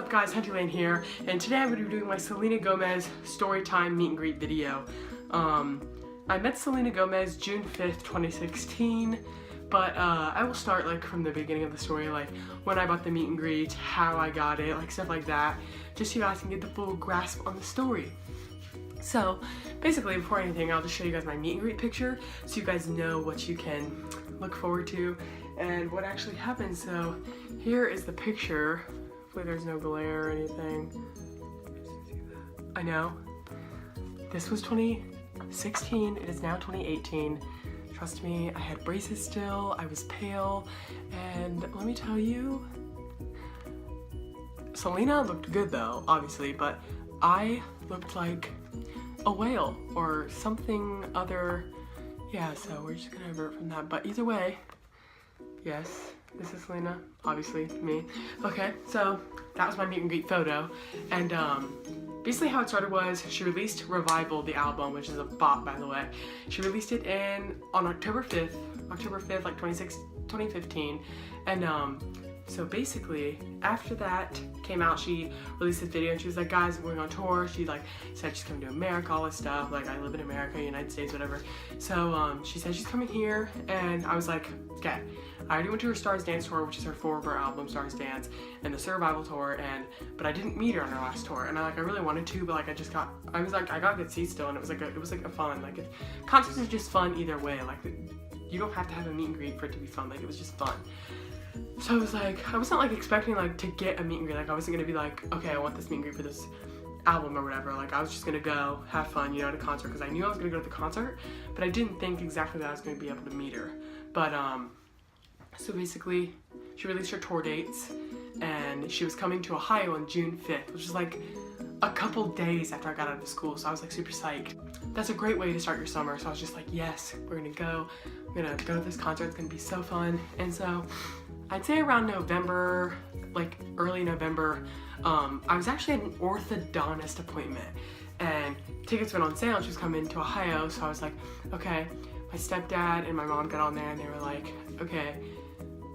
up guys, Hunterland here, and today I'm going to be doing my Selena Gomez story time meet and greet video. I met Selena Gomez June 5th, 2016, but I will start like from the beginning of the story, like when I bought the meet and greet, how I got it, like stuff like that, just so you guys can get the full grasp on the story. So basically, before anything, I'll just show you guys my meet and greet picture so you guys know what you can look forward to and what actually happened. So here is the picture. Hopefully there's no glare or anything. I know. This was 2016, it is now 2018. Trust me, I had braces still, I was pale, and let me tell you, Selena looked good though, obviously, but I looked like a whale or something other. Yeah, so we're just gonna avert from that, but either way, yes, this is Selena, obviously me. Okay, so that was my meet and greet photo, and basically how it started was she released Revival, the album, which is a bop, by the way. She released it on October 5th, like 2015, and so basically after that came out, she released this video and she was like, guys, we're going on tour. She like said she's coming to America, all this stuff, like I live in America, United States, whatever. So she said she's coming here, and I was like, okay. I already went to her Stars Dance tour, which is her four-bar album, Stars Dance, and the Survival tour, but I didn't meet her on her last tour, and I really wanted to, but like I got good seats still, and it was like a fun, like concerts are just fun either way, like you don't have to have a meet and greet for it to be fun, like it was just fun. So I was like, I wasn't like expecting like to get a meet and greet, like I wasn't gonna be like, okay, I want this meet and greet for this album or whatever, like I was just gonna go have fun, you know, at a concert, because I knew I was gonna go to the concert, but I didn't think exactly that I was gonna be able to meet her. But so basically, she released her tour dates, and she was coming to Ohio on June 5th, which is like a couple days after I got out of school, so I was like super psyched. That's a great way to start your summer, so I was just like, yes, we're gonna go to this concert, it's gonna be so fun. And so I'd say around November, like early November, I was actually at an orthodontist appointment, and tickets went on sale, and she was coming to Ohio, so I was like, okay. My stepdad and my mom got on there, and they were like, okay.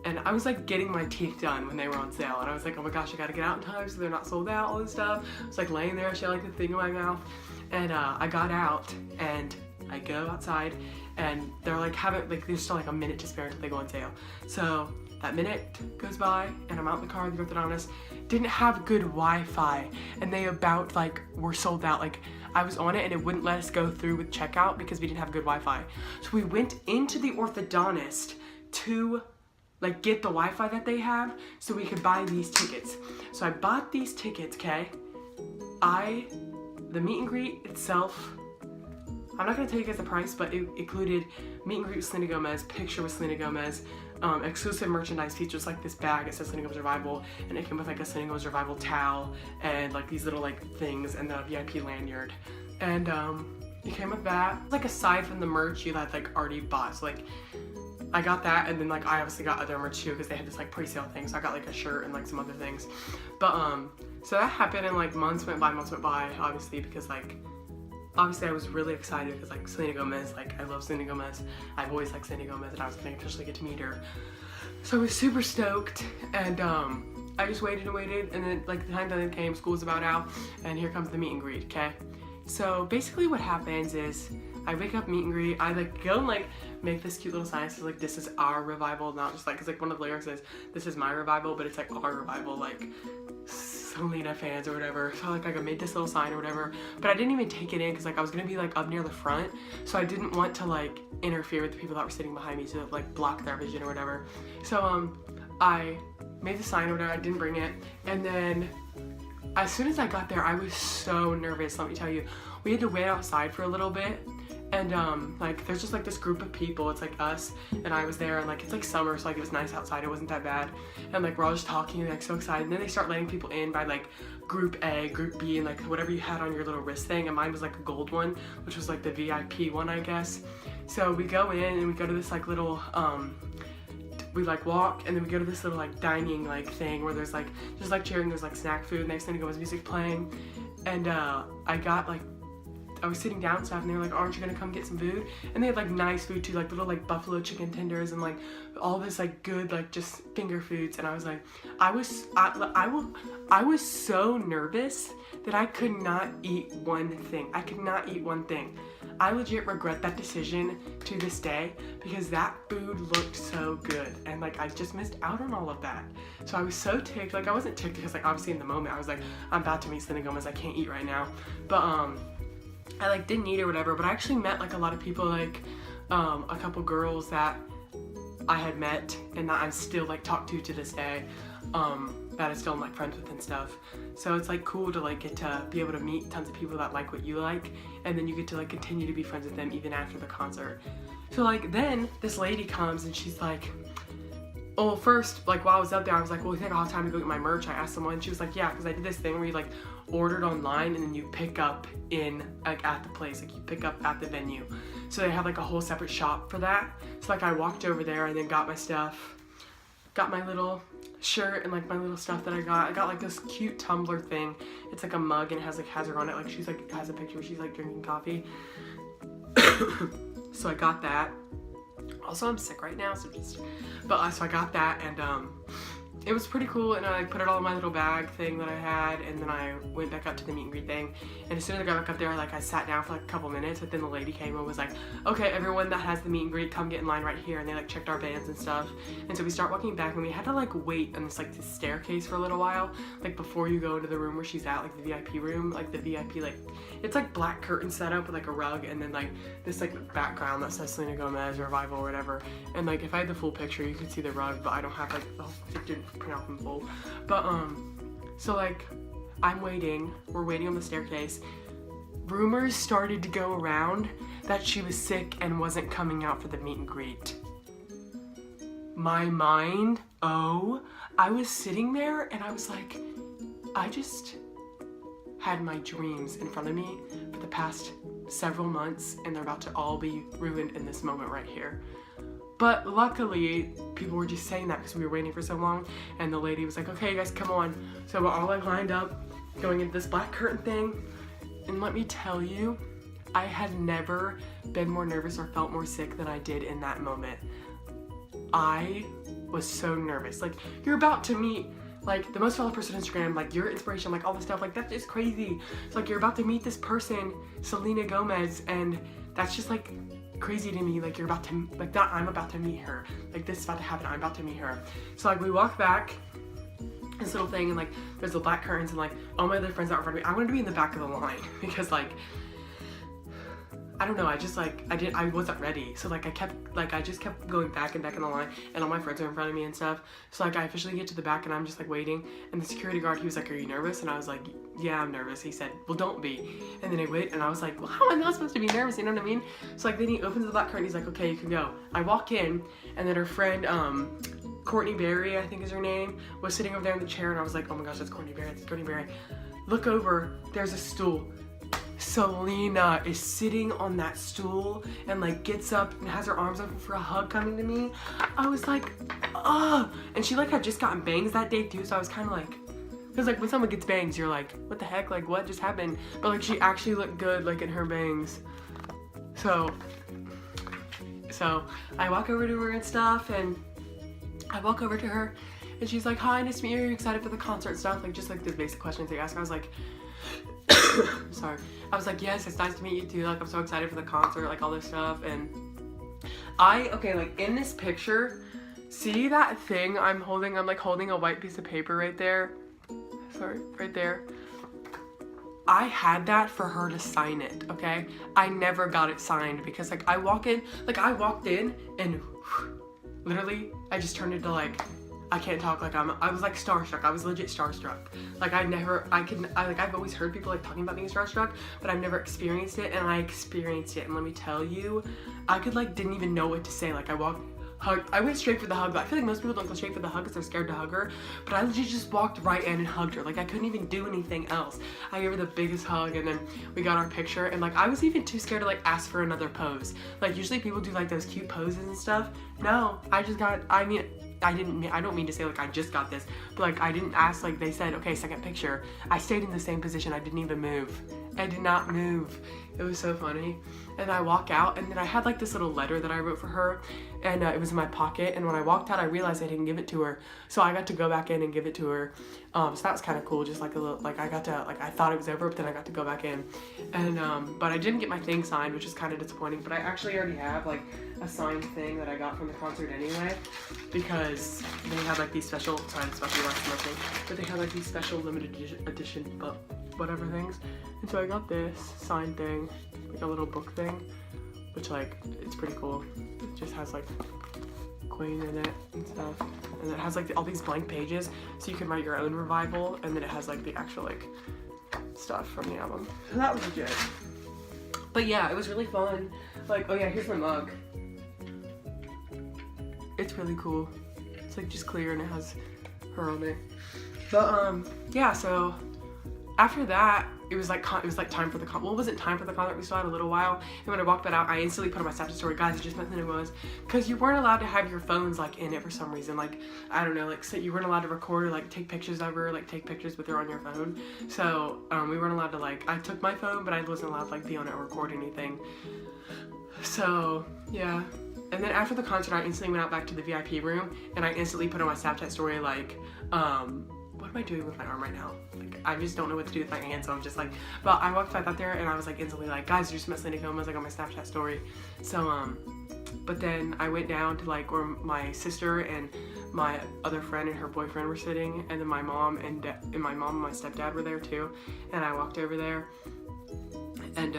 And I was like getting my teeth done when they were on sale, and I was like, oh my gosh, I gotta get out in time so they're not sold out, all this stuff. I was like laying there, she had like the thing in my mouth, and I got out, and I go outside, and they're like there's still like a minute to spare until they go on sale. So that minute goes by, and I'm out in the car. The orthodontist didn't have good Wi-Fi, and they were sold out. Like I was on it, and it wouldn't let us go through with checkout because we didn't have good Wi-Fi. So we went into the orthodontist to like get the Wi-Fi that they have so we could buy these tickets. So I bought these tickets, okay? The meet and greet itself, I'm not gonna tell you guys the price, but it included meet and greet with Selena Gomez, picture with Selena Gomez, exclusive merchandise features like this bag, it says Selena Gomez Revival, and it came with like a Selena Gomez Revival towel and like these little like things and the VIP lanyard. And it came with that. Like aside from the merch you had like already bought, so like I got that, and then like I obviously got other merch too because they had this like pre-sale thing, so I got like a shirt and like some other things. But so that happened, and like months went by, obviously, because like obviously I was really excited because like Selena Gomez, like I love Selena Gomez, I've always liked Selena Gomez, and I was gonna officially get to meet her. So I was super stoked, and I just waited and waited, and then like the time that it came, school was about out, and here comes the meet and greet, okay? So basically what happens is I wake up, meet and greet, I like go and like make this cute little sign that says like this is our revival, not just like, cause like one of the lyrics says this is my revival, but it's like our revival, like Selena fans or whatever. So like I made this little sign or whatever, but I didn't even take it in because like I was gonna be like up near the front, so I didn't want to like interfere with the people that were sitting behind me to like block their vision or whatever. So I made the sign or whatever, I didn't bring it, and then as soon as I got there, I was so nervous, let me tell you. We had to wait outside for a little bit, and like there's just like this group of people, it's like us, and I was there, and like it's like summer, so like it was nice outside, it wasn't that bad, and like we're all just talking and like so excited, and then they start letting people in by like group A, group B, and like whatever you had on your little wrist thing, and mine was like a gold one, which was like the VIP one, I guess. So we go in, and we go to this like little we like walk, and then we go to this little like dining like thing where there's like just like cheering, there's like snack food, next thing to go was music playing, and I got like I was sitting down and stuff, and they were like, aren't you gonna come get some food? And they had like nice food too, like little like buffalo chicken tenders and like all this like good like just finger foods. And I was like, I was so nervous that I could not eat one thing. I could not eat one thing. I legit regret that decision to this day because that food looked so good, and like I just missed out on all of that. So I was so ticked. Like I wasn't ticked because like obviously in the moment I was like, I'm about to meet Selena Gomez, I can't eat right now. But I like didn't eat or whatever, but I actually met like a lot of people, like a couple girls that I had met and that I'm still like talk to this day, that I still am like friends with and stuff. So it's like cool to like get to be able to meet tons of people that like what you like, and then you get to like continue to be friends with them even after the concert. So like then this lady comes and she's like, oh, first, like while I was up there, I was like, well, you think I'll have time to go get my merch? I asked someone, and she was like, yeah, because I did this thing where you like ordered online and then you pick up in like at the place, like you pick up at the venue. So they have like a whole separate shop for that. So like I walked over there and then got my stuff, got my little shirt and like my little stuff that I got like this cute tumbler thing. It's like a mug and it has like Hazard on it, like she's like has a picture where she's like drinking coffee. So I got that. Also, I'm sick right now, so so I got that, and it was pretty cool, and I like put it all in my little bag thing that I had, and then I went back up to the meet and greet thing. And as soon as I got back up there, like I sat down for like a couple minutes, but then the lady came and was like, okay, everyone that has the meet and greet, come get in line right here. And they like checked our bands and stuff. And so we start walking back, and we had to like wait on this like this staircase for a little while, like before you go into the room where she's at, like the VIP room, like the VIP, like it's like black curtain set up with like a rug, and then like this like background that says Selena Gomez Revival or whatever. And like if I had the full picture, you could see the rug, but I don't have like the whole picture print out in full. But so like I'm waiting, we're waiting on the staircase. Rumors started to go around that she was sick and wasn't coming out for the meet and greet. My mind, I was sitting there and I was like, I just had my dreams in front of me for the past several months, and they're about to all be ruined in this moment right here. But luckily, people were just saying that because we were waiting for so long, and the lady was like, okay, you guys, come on. So we're all like lined up, going into this black curtain thing, and let me tell you, I had never been more nervous or felt more sick than I did in that moment. I was so nervous. Like, you're about to meet like the most followed person on Instagram, like your inspiration, like all this stuff, like that's just crazy. It's like you're about to meet this person, Selena Gomez, and that's just like crazy to me. Like you're about to, like that I'm about to meet her. Like this is about to happen, I'm about to meet her. So like we walk back this little thing, and like there's the black curtains, and like all my other friends out in front of me. I wanted to be in the back of the line because like, I don't know, I wasn't ready. So like I just kept going back and back in the line, and all my friends are in front of me and stuff. So like I officially get to the back and I'm just like waiting, and the security guard, he was like, are you nervous? And I was like, yeah, I'm nervous. He said, well, don't be. And then I wait, and I was like, well, how am I not supposed to be nervous? You know what I mean? So like then he opens the black curtain, he's like, okay, you can go. I walk in, and then her friend, Courtney Berry, I think is her name, was sitting over there in the chair, and I was like, oh my gosh, that's Courtney Berry, that's Courtney Berry. Look over, there's a stool. Selena is sitting on that stool and like gets up and has her arms open for a hug coming to me. I was like, ugh. And she like had just gotten bangs that day too, so I was kind of like, because like when someone gets bangs, you're like, what the heck, like what just happened? But like she actually looked good like in her bangs. So I walk over to her and stuff, and I walk over to her and she's like, hi, nice to meet you, are you excited for the concert and stuff? Like just like the basic questions they ask. I was like, sorry. I was like, yes, it's nice to meet you too. Like, I'm so excited for the concert, like all this stuff. And okay, like in this picture, see that thing I'm holding? I'm like holding a white piece of paper right there. Sorry, right there. I had that for her to sign it, okay? I never got it signed because like I walked in and literally I just turned into like, I can't talk, like I was like starstruck. I was legit starstruck. Like I've always heard people like talking about being starstruck, but I've never experienced it, and I experienced it, and let me tell you, I could like didn't even know what to say. Like I went straight for the hug, but I feel like most people don't go straight for the hug because they're scared to hug her, but I legit just walked right in and hugged her. Like I couldn't even do anything else. I gave her the biggest hug, and then we got our picture, and like I was even too scared to like ask for another pose. Like usually people do like those cute poses and stuff. No, I don't mean to say like I just got this, but like I didn't ask, like they said, okay, second picture. I stayed in the same position. I didn't even move. I did not move. It was so funny. And I walk out, and then I had like this little letter that I wrote for her, and it was in my pocket. And when I walked out, I realized I didn't give it to her, so I got to go back in and give it to her. So that was kind of cool. Just like a little, like I got to, like I thought it was over, but then I got to go back in, and but I didn't get my thing signed, which is kind of disappointing. But I actually already have like a signed thing that I got from the concert anyway, because they had like these special, sorry, special nothing, but they had like these special limited edition, but whatever things. And so I got this signed thing, like a little book thing, which like, it's pretty cool. It just has like Queen in it and stuff. And it has like all these blank pages, so you can write your own revival, and then it has like the actual like stuff from the album. So that was legit. But yeah, it was really fun. Like, oh yeah, here's my mug. It's really cool. It's like just clear and it has her on there. But yeah, so after that, it was like time for the concert. Well, it wasn't time for the concert. We still had a little while. And when I walked that out, I instantly put on my Snapchat story, guys, I just met Selena Gomez, because you weren't allowed to have your phones like in it for some reason. Like, I don't know, like so you weren't allowed to record or like take pictures of her, like take pictures with her on your phone. So we weren't allowed to like, I took my phone, but I wasn't allowed to like be on it or record anything. So yeah. And then after the concert, I instantly went out back to the VIP room, and I instantly put on my Snapchat story like, what am I doing with my arm right now? Like, I just don't know what to do with my hand, so I'm just like, but I walked back out there, and I was like instantly like, guys, I just met Selena Gomez, like on my Snapchat story. So, but then I went down to like where my sister and my other friend and her boyfriend were sitting, and then my mom and my stepdad were there too, and I walked over there, and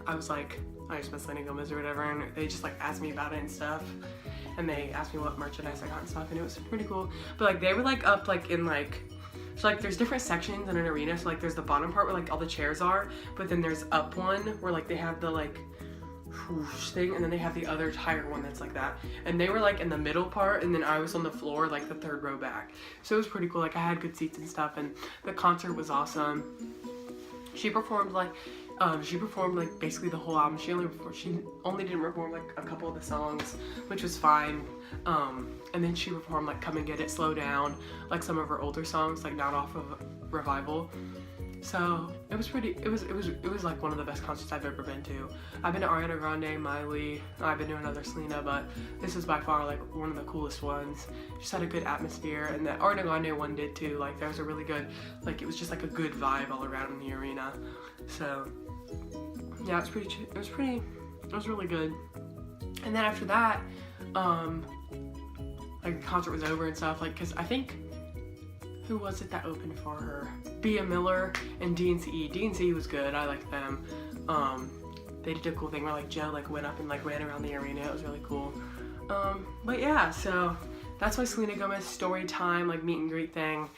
I was like, I just met Selena Gomez or whatever, and they just like asked me about it and stuff, and they asked me what merchandise I got and stuff, and it was pretty cool. But like they were like up like in like, so like there's different sections in an arena. So like there's the bottom part where like all the chairs are, but then there's up one where like they have the like whoosh thing, and then they have the other higher one that's like that, and they were like in the middle part, and then I was on the floor like the third row back. So it was pretty cool. Like I had good seats and stuff, and the concert was awesome. She performed like basically the whole album. She only didn't perform like a couple of the songs, which was fine. And then she performed like Come and Get It, Slow Down, like some of her older songs, like not off of Revival. So it was like one of the best concerts I've ever been to. I've been to Ariana Grande, Miley, I've been to another Selena, but this is by far like one of the coolest ones. Just had a good atmosphere, and the Ariana Grande one did too. Like there was a really good, like it was just like a good vibe all around in the arena. So yeah, it was really good. And then after that, like the concert was over and stuff, like, cause I think, who was it that opened for her? Bia Miller and DNCE. DNCE was good, I liked them. They did a cool thing where like Joe like went up and like ran around the arena, it was really cool. But yeah, so that's my Selena Gomez story time, like meet and greet thing.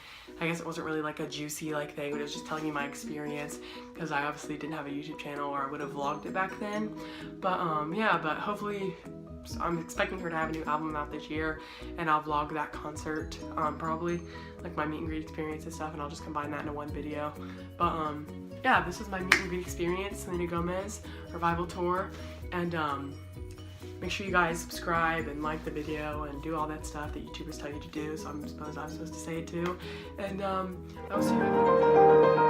I guess it wasn't really like a juicy like thing, but it was just telling you my experience, because I obviously didn't have a YouTube channel, or I would have vlogged it back then. But yeah, but hopefully, I'm expecting her to have a new album out this year, and I'll vlog that concert, probably, like my meet and greet experience and stuff, and I'll just combine that into one video. But yeah, this was my meet and greet experience, Selena Gomez Revival Tour, and make sure you guys subscribe and like the video and do all that stuff that YouTubers tell you to do, so I suppose I'm supposed to say it too. And I will see you in the next video.